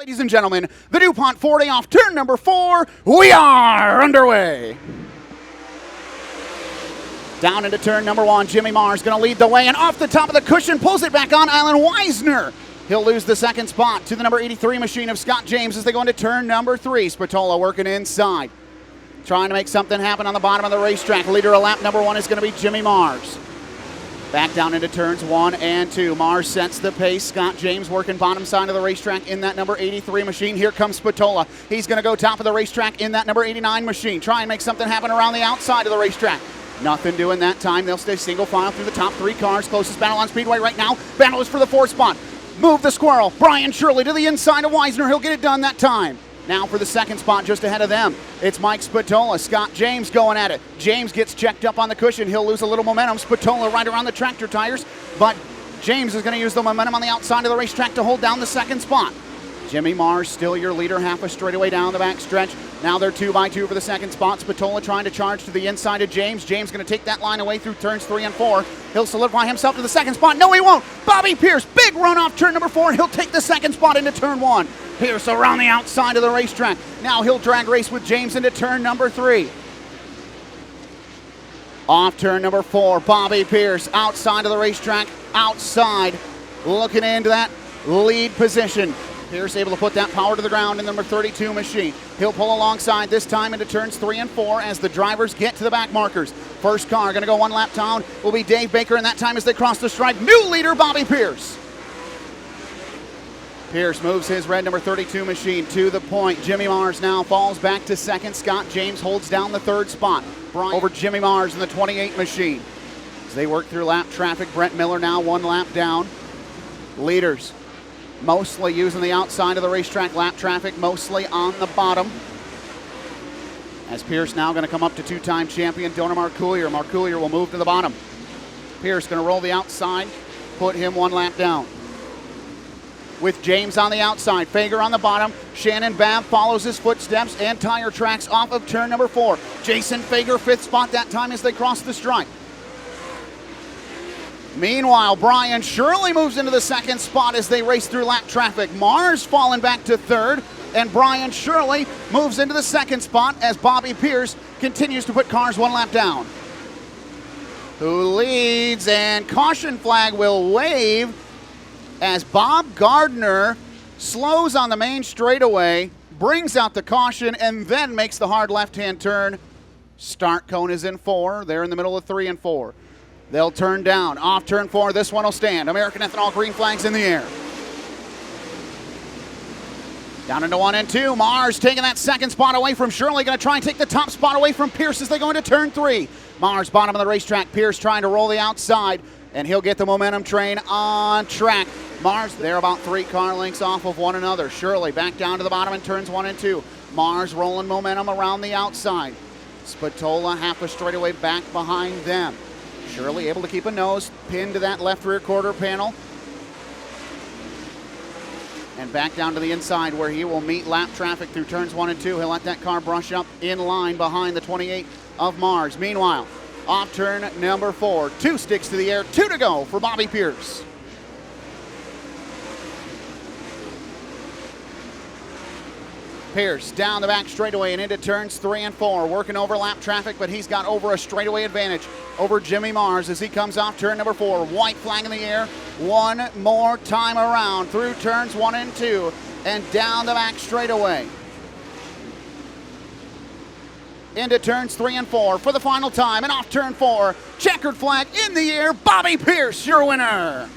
Ladies and gentlemen, the DuPont 40 off turn number 4. We are underway. Down into turn number 1, Jimmy Mars going to lead the way, and off the top of the cushion, pulls it back on Alan Weisner. He'll lose the second spot to the number 83 machine of Scott James as they go into turn number 3. Spatola working inside, trying to make something happen on the bottom of the racetrack. Leader of lap number 1 is going to be Jimmy Mars. Back down into turns 1 and 2. Mars sets the pace. Scott James working bottom side of the racetrack in that number 83 machine. Here comes Spatola. He's going to go top of the racetrack in that number 89 machine. Try and make something happen around the outside of the racetrack. Nothing doing that time. They'll stay single file through the top 3 cars. Closest battle on Speedway right now. Battle is for the 4th spot. Move the squirrel. Brian Shirley to the inside of Weisner. He'll get it done that time. Now for the 2nd spot just ahead of them, it's Mike Spatola. Scott James going at it. James gets checked up on the cushion. He'll lose a little momentum. Spatola right around the tractor tires, but James is going to use the momentum on the outside of the racetrack to hold down the 2nd spot. Jimmy Mars still your leader, half a straightaway down the back stretch. Now they're 2 by 2 for the 2nd spot. Spatola trying to charge to the inside of James. James going to take that line away through turns 3 and 4. He'll solidify himself to the 2nd spot. No, he won't. Bobby Pierce, big run off turn number 4. He'll take the 2nd spot into turn 1. Pierce around the outside of the racetrack. Now he'll drag race with James into turn number 3. Off turn number 4, Bobby Pierce outside of the racetrack, outside, looking into that lead position. Pierce able to put that power to the ground in the number 32 machine. He'll pull alongside this time into turns 3 and 4 as the drivers get to the back markers. First car going to go 1 lap down will be Dave Baker, and that time as they cross the stripe, new leader Bobby Pierce. Pierce moves his red number 32 machine to the point. Jimmy Mars now falls back to 2nd. Scott James holds down the 3rd spot. Brian over Jimmy Mars in the 28 machine. As they work through lap traffic, Brent Miller now 1 lap down. Leaders mostly using the outside of the racetrack lap traffic, mostly on the bottom. As Pierce now going to come up to 2-time champion Donor Marcoulier. Marcoulier will move to the bottom. Pierce going to roll the outside, put him 1 lap down. With James on the outside, Fager on the bottom. Shannon Babb follows his footsteps and tire tracks off of turn number 4. Jason Fager 5th spot that time as they cross the stripe. Meanwhile, Brian Shirley moves into the 2nd spot as they race through lap traffic. Mars falling back to 3rd, and Brian Shirley moves into the 2nd spot as Bobby Pierce continues to put cars 1 lap down. Who leads, and caution flag will wave as Bob Gardner slows on the main straightaway, brings out the caution, and then makes the hard left-hand turn. Start cone is in 4. They're in the middle of 3 and 4. They'll turn down. Off turn 4, this one will stand. American Ethanol green flags in the air. Down into 1 and 2. Mars taking that 2nd spot away from Shirley. Going to try and take the top spot away from Pierce as they go into turn 3. Mars bottom of the racetrack. Pierce trying to roll the outside, and he'll get the momentum train on track. Mars, they're about 3 car lengths off of one another. Shirley back down to the bottom in turns 1 and 2. Mars rolling momentum around the outside. Spatola half a straightaway back behind them. Shirley able to keep a nose pinned to that left rear quarter panel. And back down to the inside where he will meet lap traffic through turns 1 and 2. He'll let that car brush up in line behind the 28 of Mars. Meanwhile, off turn number 4, 2 sticks to the air, 2 to go for Bobby Pierce. Pierce down the back straightaway and into turns 3 and 4, working over lap traffic, but he's got over a straightaway advantage over Jimmy Mars as he comes off turn number 4. White flag in the air, 1 more time around through turns 1 and 2 and down the back straightaway. Into turns 3 and 4 for the final time, and off turn 4, checkered flag in the air, Bobby Pierce, your winner.